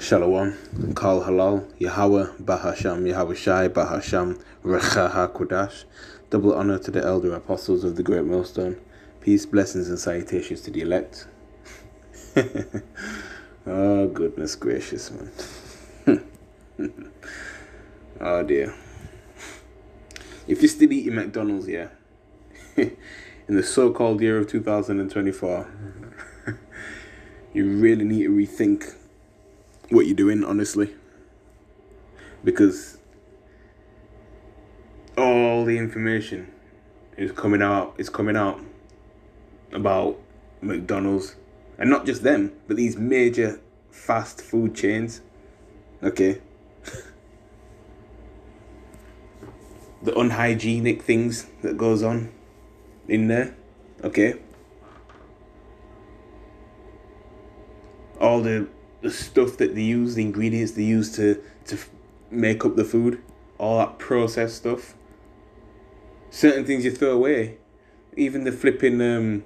Shalom, Kal Halal, Yahweh, Bahasham, Yahweh Shai, Bahasham, Recha HaKodash. Double honor to the elder apostles of the Great Millstone. Peace, blessings, and salutations to the elect. Oh, goodness gracious, man. Oh, dear. If you're still eating McDonald's, yeah, in the so-called year of 2024, you really need to rethink what you're doing, honestly, because all the information is coming out about McDonald's, and not just them, but these major fast food chains. Okay. The unhygienic things that goes on in there. Okay. All the stuff that they use, the ingredients they use to make up the food, all that processed stuff. Certain things you throw away, even the flipping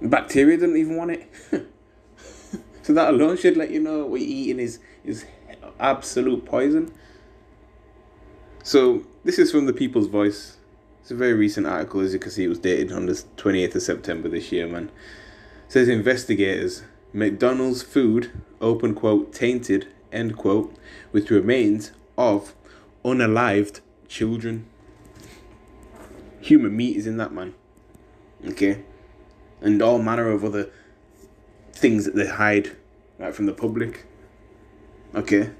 bacteria don't even want it. So that alone should let you know what you're eating is absolute poison. So this is from the People's Voice. It's a very recent article, as you can see. It was dated on the 28th of September this year, man. It says investigators, McDonald's food, open quote, tainted, end quote, with remains of unalived children. Human meat is in that, man. Okay? And all manner of other things that they hide, right, from the public. Okay?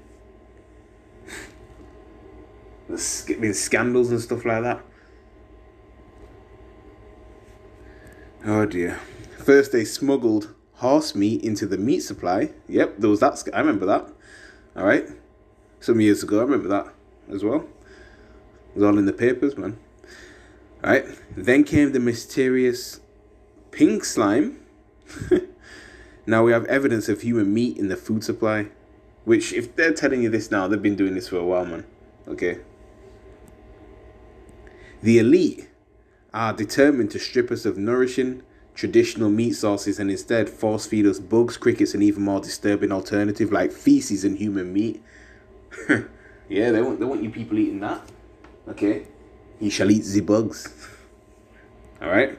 There's scandals and stuff like that. Oh dear. First they smuggled horse meat into the meat supply. Yep, there was that. I remember that. All right. Some years ago, I remember that as well. It was all in the papers, man. All right. Then came the mysterious pink slime. Now we have evidence of human meat in the food supply. Which, if they're telling you this now, they've been doing this for a while, man. Okay. The elite are determined to strip us of nourishing traditional meat sources and instead force feed us bugs, crickets, and even more disturbing alternative like feces and human meat. Yeah, they want you people eating that. Okay, you shall eat the bugs. All right.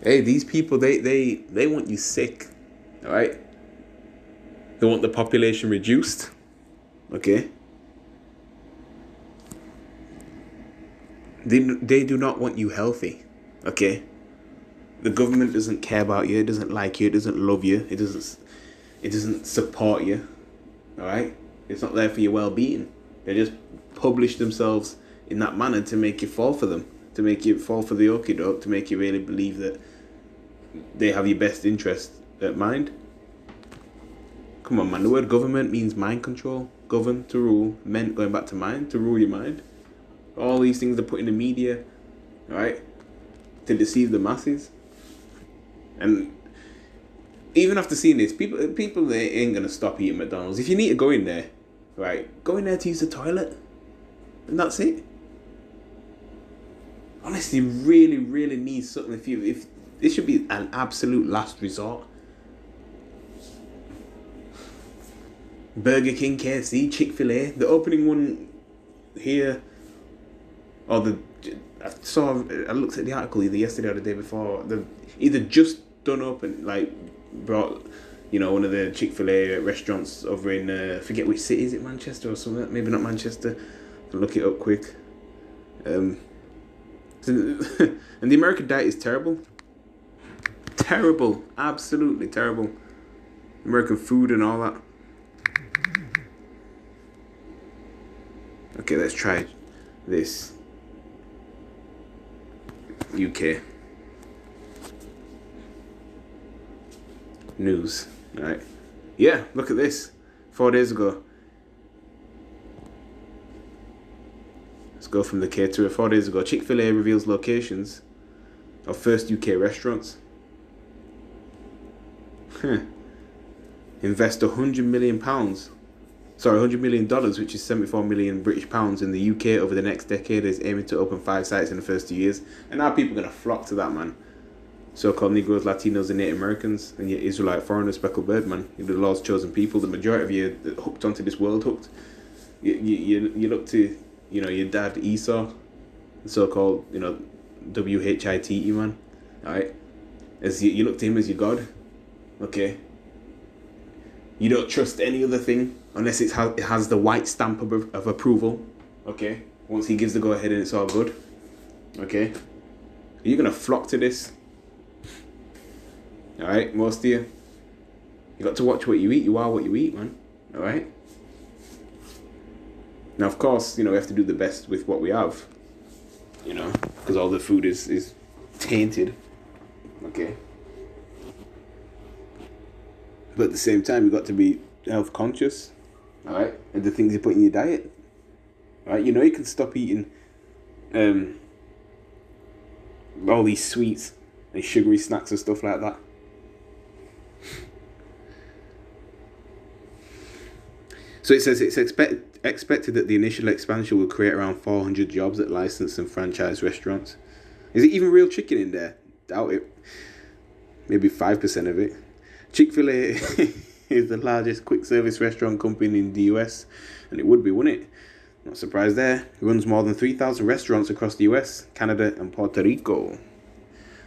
Hey, these people they want you sick. All right. They want the population reduced. Okay. They do not want you healthy. Okay. The government doesn't care about you. It doesn't like you. It doesn't love you. It doesn't support you. All right. It's not there for your well-being. They just publish themselves in that manner to make you fall for them, to make you fall for the okie doke, to make you really believe that they have your best interest at mind. Come on, man. The word government means mind control. Govern, to rule. Meant, going back to mind, to rule your mind. All these things they put in the media, all right, to deceive the masses. And even after seeing this, people they ain't gonna stop eating McDonald's. If you need to go in there, right, go in there to use the toilet, and that's it. Honestly, really, really need something. If this should be an absolute last resort. Burger King, KFC, Chick-fil-A, the opening one here. Or I looked at the article either yesterday or the day before. They've either just done up and like brought, one of the Chick-fil-A restaurants over in forget which city, is it Manchester or something? Maybe not Manchester. I'll look it up quick. And the American diet is terrible. Terrible, absolutely terrible. American food and all that. Okay, let's try this. UK news, right? Yeah, look at this. 4 days ago. Let's go from the caterer. 4 days ago, Chick-fil-A reveals locations of first UK restaurants. Invest £100 million. Sorry, $100 million, which is 74 million British pounds in the UK over the next decade, is aiming to open 5 sites in the first 2 years. And now people are going to flock to that, man. so-called Negroes, Latinos, and Native Americans, and your Israelite foreigners, speckled bird, man. You're the Lord's chosen people. The majority of you are hooked onto this world, hooked. You look to, your dad Esau, the so-called, WHITE, man. Alright? As you look to him as your God. Okay? You don't trust any other thing unless it has the white stamp of approval. Okay? Once he gives the go-ahead and it's all good. Okay? You're going to flock to this. Alright? Most of you. You got to watch what you eat. You are what you eat, man. Alright? Now, of course, we have to do the best with what we have. Because all the food is tainted. Okay? But at the same time, you've got to be health conscious. Alright? And the things you put in your diet. Alright? You can stop eating all these sweets and sugary snacks and stuff like that. So it says it's expected that the initial expansion will create around 400 jobs at licensed and franchised restaurants. Is it even real chicken in there? Doubt it. Maybe 5% of it. Chick-fil-A is the largest quick service restaurant company in the US, and it would be, wouldn't it? Not surprised there. It runs more than 3,000 restaurants across the US, Canada, and Puerto Rico.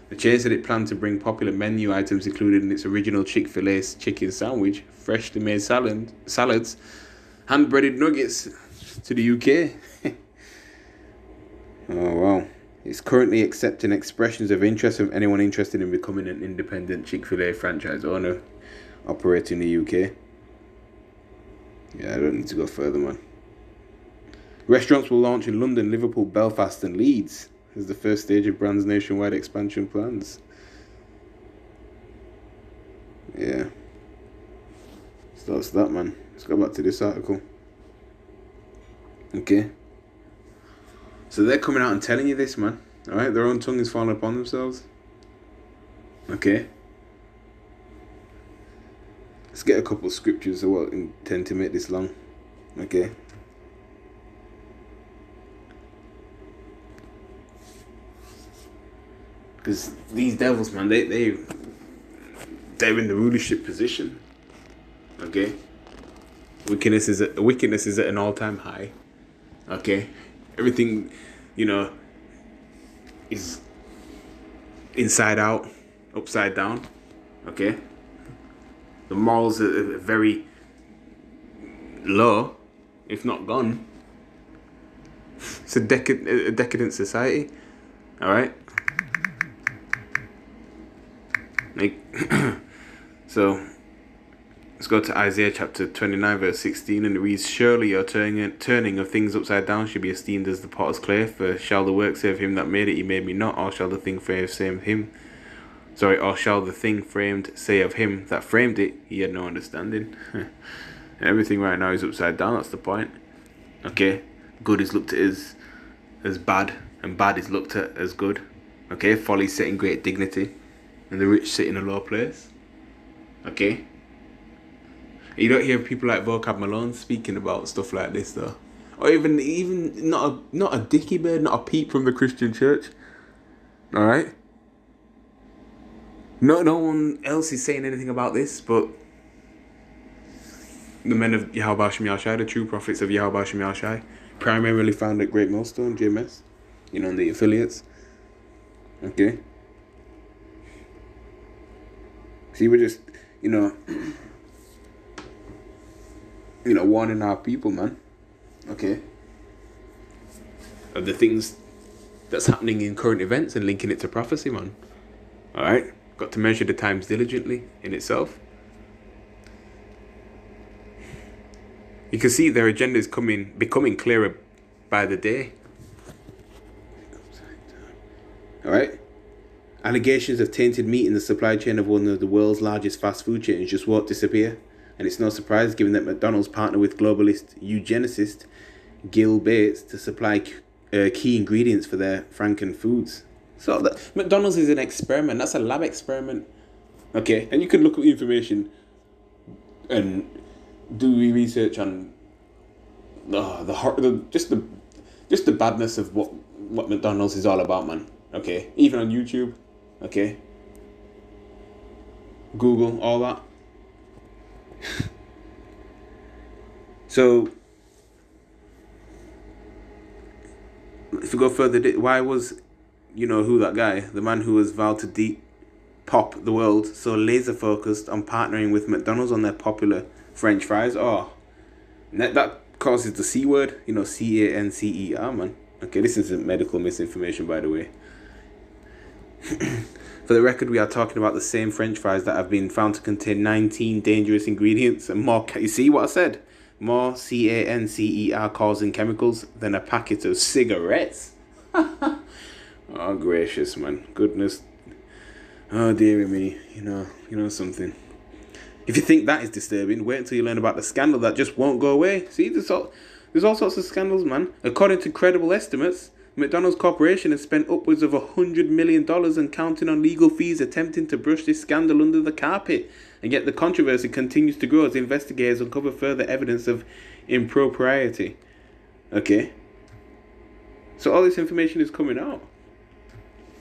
The chain said it planned to bring popular menu items included in its original Chick-fil-A chicken sandwich, freshly made salads, hand-breaded nuggets to the UK. Oh, wow. It's currently accepting expressions of interest from anyone interested in becoming an independent Chick-fil-A franchise owner operating in the UK. Yeah, I don't need to go further, man. Restaurants will launch in London, Liverpool, Belfast, and Leeds as the first stage of brand's nationwide expansion plans. Yeah. So that's that, man. Let's go back to this article. Okay. So they're coming out and telling you this, man. Alright? Their own tongue is falling upon themselves. Okay. Let's get a couple of scriptures. I won't intend to make this long. Okay. Because these devils, man, they're in the rulership position. Okay. Wickedness is at an all-time high. Okay. Everything, is inside out, upside down. Okay. The morals are very low, if not gone. It's a decadent society. All right. So let's go to Isaiah chapter 29 verse 16, and it reads, "Surely your turning of things upside down should be esteemed as the potter's clay, for shall the work say of him that made it, he made me not, or shall the thing framed say of him that framed it, he had no understanding." Everything right now is upside down, that's the point. Okay, good is looked at as bad, and bad is looked at as good. Okay, folly set in great dignity, and the rich sit in a low place. Okay. You don't hear people like Vocab Malone speaking about stuff like this, though. Or even not a dicky bird, not a peep from the Christian church. All right. No one else is saying anything about this, but the men of Yahweh Shem Yahshai, the true prophets of Yahweh Shem Yahshai, primarily found at Great Millstone, GMS, and the affiliates. Okay. See, we're just, warning our people, man. Okay. Of the things that's happening in current events and linking it to prophecy, man. Alright? Got to measure the times diligently in itself. You can see their agenda is becoming clearer by the day. Alright? Allegations of tainted meat in the supply chain of one of the world's largest fast food chains just won't disappear. And it's no surprise given that McDonald's partnered with globalist eugenicist Gil Bates to supply key ingredients for their Franken foods. So McDonald's is an experiment. That's a lab experiment. Okay, and you can look at the information and do research on just the badness of what McDonald's is all about, man. Okay, even on YouTube. Okay, Google, all that. So, if we go further, why was, who that guy, the man who was vowed to pop the world, so laser focused on partnering with McDonald's on their popular French fries? Oh, that causes the C word, CANCER, man. Okay, this isn't medical misinformation, by the way. For the record, we are talking about the same French fries that have been found to contain 19 dangerous ingredients and more. You see what I said? More CANCER causing chemicals than a packet of cigarettes. Oh, gracious, man. Goodness. Oh, dearie me. You know something. If you think that is disturbing, wait until you learn about the scandal that just won't go away. See, there's all sorts of scandals, man. According to credible estimates, McDonald's Corporation has spent upwards of $100 million and counting on legal fees attempting to brush this scandal under the carpet. And yet the controversy continues to grow as investigators uncover further evidence of impropriety. Okay. So all this information is coming out.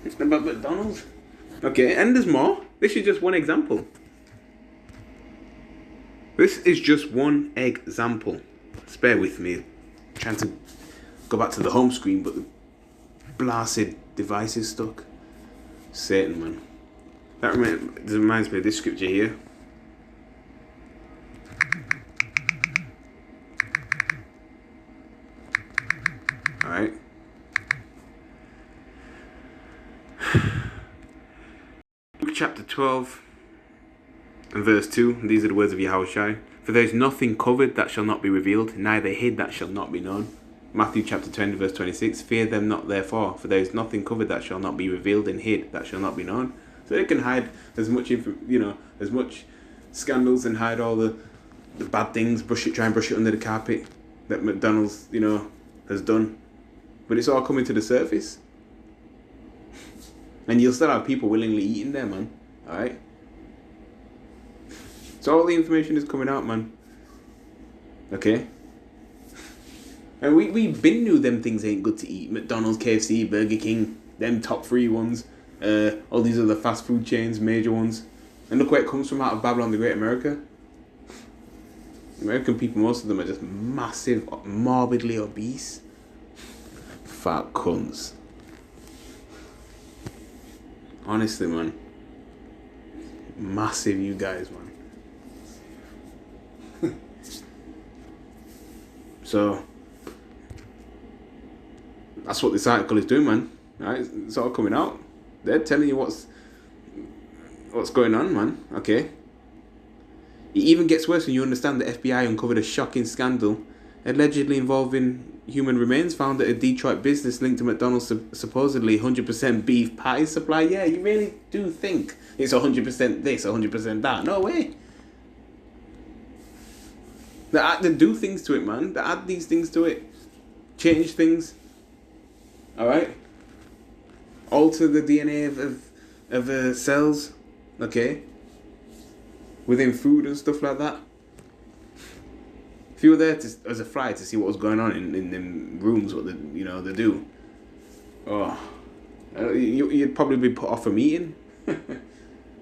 It's about McDonald's. Okay, and there's more. This is just one example. This is just one example. Bear with me. I'm trying to go back to the home screen, but the blasted device is stuck. Satan, man. That reminds me of this scripture here. Alright. Luke chapter 12 and verse 2. These are the words of Yahushua. For there is nothing covered that shall not be revealed, neither hid that shall not be known. Matthew chapter 20 verse 26. Fear them not therefore, for there is nothing covered that shall not be revealed, and hid that shall not be known. So they can hide as much, as much scandals and hide all the bad things, try and brush it under the carpet that McDonald's, has done. But it's all coming to the surface. And you'll still have people willingly eating there, man. Alright? So all the information is coming out, man. Okay? And we been knew them things ain't good to eat. McDonald's, KFC, Burger King, them top 3 ones. All these other fast food chains, major ones. And look where it comes from, out of Babylon the Great America. American people, most of them are just massive, morbidly obese. Fat cunts. Honestly, man. Massive, you guys, man. So, that's what this article is doing, man. Right? It's all coming out. They're telling you what's going on, man. Okay. It even gets worse when you understand the FBI uncovered a shocking scandal allegedly involving human remains found at a Detroit business linked to McDonald's supposedly 100% beef patty supply. Yeah, you really do think it's 100% this, 100% that. No way. They do things to it, man. They add these things to it. Change things. Alright? Alter the DNA of cells. Okay? Within food and stuff like that. If you were there as a fly to see what was going on in them rooms, what they do. Oh. You'd probably be put off from eating.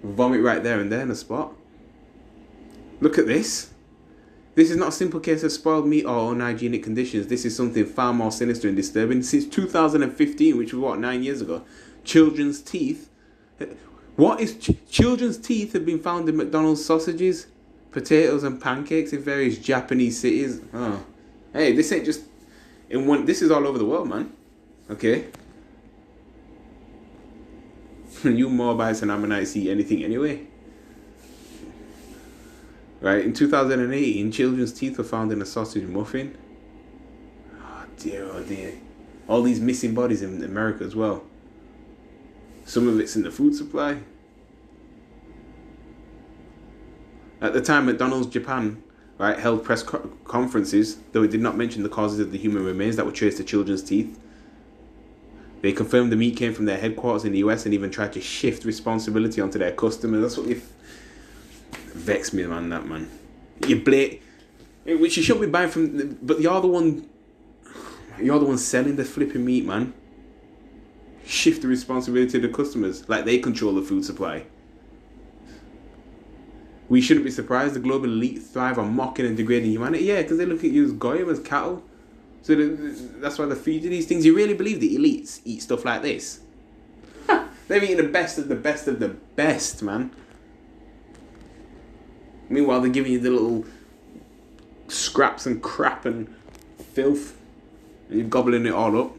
Vomit right there and there in the spot. Look at this. This is not a simple case of spoiled meat or unhygienic conditions. This is something far more sinister and disturbing. Since 2015, which was 9 years ago, children's teeth. What is children's teeth have been found in McDonald's sausages, potatoes, and pancakes in various Japanese cities. Oh, hey, this ain't just in one. This is all over the world, man. Okay. You Moabites and Ammonites eat anything anyway. Right, in 2018, children's teeth were found in a sausage muffin. Oh dear. All these missing bodies in America as well. Some of it's in the food supply. At the time, McDonald's Japan, right, held press conferences, though it did not mention the causes of the human remains that were traced to children's teeth. They confirmed the meat came from their headquarters in the US and even tried to shift responsibility onto their customers. That's what vexed me, man, that man. Which you shouldn't be buying from, but you're the one selling the flipping meat, man. Shift the responsibility to the customers, like they control the food supply. We shouldn't be surprised the global elite thrive on mocking and degrading humanity. Yeah, because they look at you as goyim, as cattle. So that's why they're feeding these things. You really believe the elites eat stuff like this? They're eating the best of the best of the best, man. Meanwhile, they're giving you the little scraps and crap and filth. And you're gobbling it all up.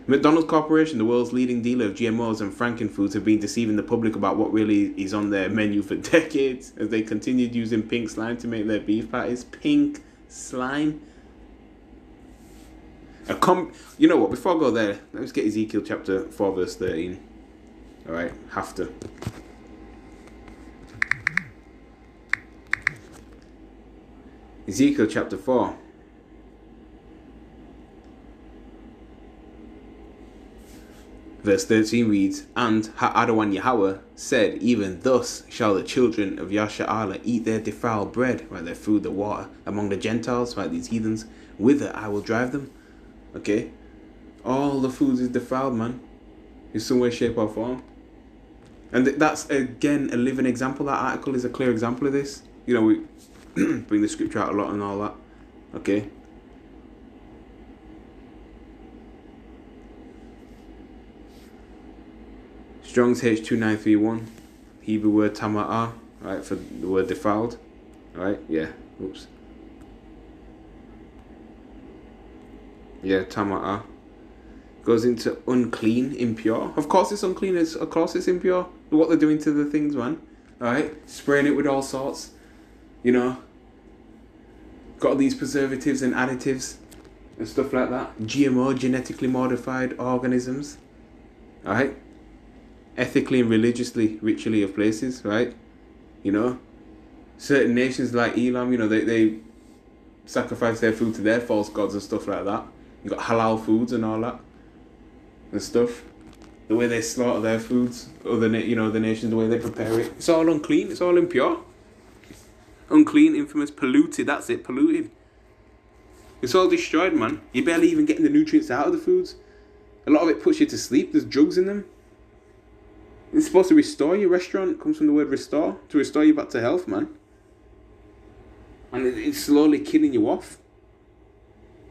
McDonald's Corporation, the world's leading dealer of GMOs and frankenfoods, have been deceiving the public about what really is on their menu for decades, as they continued using pink slime to make their beef patties. Pink slime? You know what, before I go there, let's get Ezekiel chapter 4 verse 13. Alright, have to. Ezekiel chapter 4. Verse 13 reads, And Ha'adawan Yahweh said, Even thus shall the children of Yasha'ala eat their defiled bread, right, their food, their water, among the Gentiles, right, these heathens, whither I will drive them. Okay? All the food is defiled, man. In some way, shape or form. And that's, again, a living example. That article is a clear example of this. You know, we bring the scripture out a lot and all that. Okay? Strong's H2931, Hebrew word tama'ah, right, for the word defiled, right, yeah, oops. Yeah, tama'ah. Goes into unclean, impure. Of course it's unclean, of course it's impure. What they're doing to the things, man, alright, spraying it with all sorts, you know. Got all these preservatives and additives and stuff like that. GMO, genetically modified organisms, alright. Ethically and religiously, ritually of places, right? You know, certain nations like Elam, you know, they sacrifice their food to their false gods and stuff like that. You got halal foods and all that and stuff. The way they slaughter their foods, the nations, the way they prepare it, it's all unclean. It's all impure, unclean, infamous, polluted. That's it, polluted. It's all destroyed, man. You're barely even getting the nutrients out of the foods. A lot of it puts you to sleep. There's drugs in them. It's supposed to restore your restaurant. It comes from the word restore. To restore you back to health, man. And it's slowly killing you off.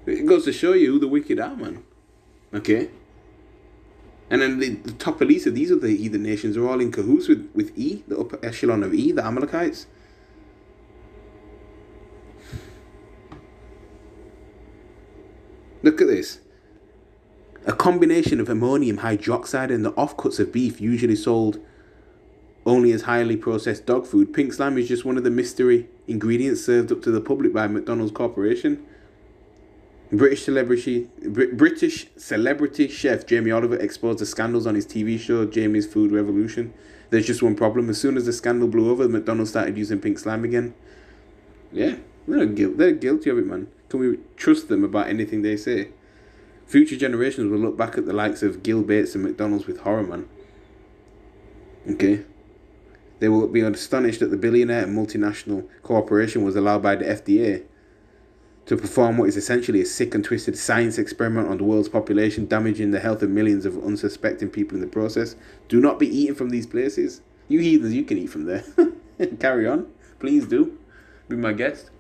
It goes to show you who the wicked are, man. Okay? And then the top elites of these other heathen nations are all in cahoots with E, the upper echelon of E, the Amalekites. Look at this. A combination of ammonium hydroxide and the offcuts of beef usually sold only as highly processed dog food. Pink slime is just one of the mystery ingredients served up to the public by McDonald's Corporation. British celebrity chef Jamie Oliver exposed the scandals on his TV show Jamie's Food Revolution. There's just one problem. As soon as the scandal blew over, McDonald's started using pink slime again. Yeah, they're guilty of it, man. Can we trust them about anything they say? Future generations will look back at the likes of Gil Bates and McDonald's with horror, man. Okay? They will be astonished that the billionaire and multinational corporation was allowed by the FDA to perform what is essentially a sick and twisted science experiment on the world's population, damaging the health of millions of unsuspecting people in the process. Do not be eating from these places. You heathens, you can eat from there. Carry on. Please do. Be my guest.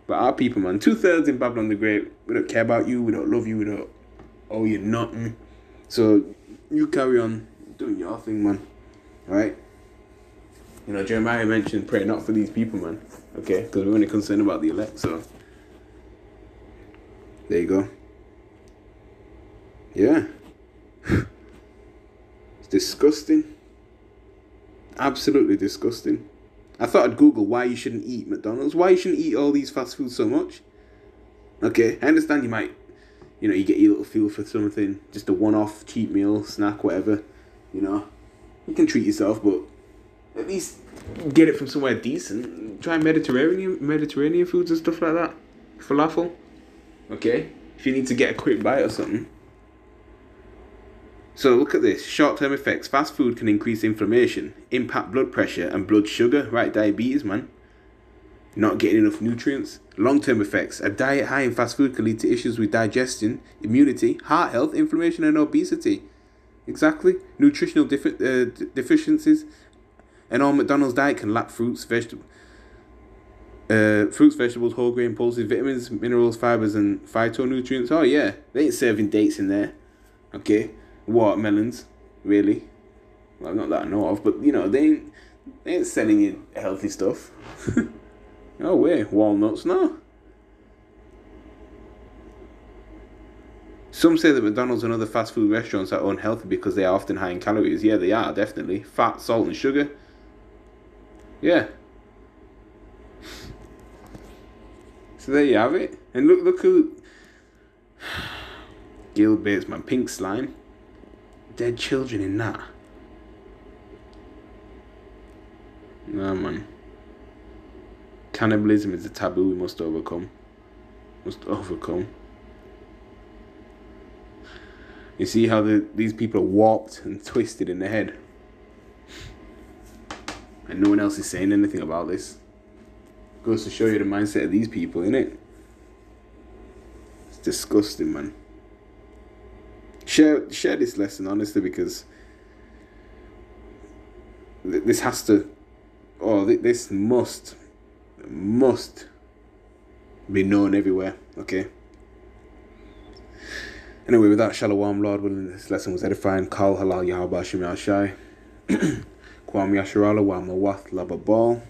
But our people, man, 2/3 in Babylon the Great, we don't care about you, we don't love you, we don't owe you nothing. So you carry on doing your thing, man. Alright? You know, Jeremiah mentioned pray not for these people, man. Okay? Because we're only concerned about the elect, so there you go. Yeah. It's disgusting. Absolutely disgusting. I thought I'd Google why you shouldn't eat McDonald's. Why you shouldn't eat all these fast foods so much. Okay, I understand you might, you know, you get your little feel for something. Just a one-off cheap meal, snack, whatever. You know, you can treat yourself, but at least get it from somewhere decent. Try Mediterranean foods and stuff like that. Falafel. Okay, if you need to get a quick bite or something. So look at this. Short-term effects. Fast food can increase inflammation, impact blood pressure and blood sugar. Right, diabetes, man. Not getting enough nutrients. Long-term effects. A diet high in fast food can lead to issues with digestion, immunity, heart health, inflammation and obesity. Exactly. Nutritional deficiencies. And all McDonald's diet can lack fruits, vegetables, whole grain, pulses, vitamins, minerals, fibers, and phytonutrients. Oh yeah, they ain't serving dates in there. Okay, watermelons, really? Well, not that I know of, but you know they ain't selling you healthy stuff. No way, walnuts, no. Some say that McDonald's and other fast food restaurants are unhealthy because they are often high in calories. Yeah, they are, definitely. Fat, salt, and sugar. Yeah. So there you have it. And look who... Gil Bates, man. Pink slime. Dead children in that. Nah, man. Cannibalism is a taboo we must overcome. You see how these people are warped and twisted in the head. And no one else is saying anything about this. Goes to show you the mindset of these people, innit? It's disgusting, man. Share this lesson, honestly, because this has to... this must be known everywhere, okay? Anyway, with that, Shalom, Lord willing, this lesson was edifying. Kal halal Yahweh Shem Yahshai. Kwam Yasharala, Wam Lawath Lababal.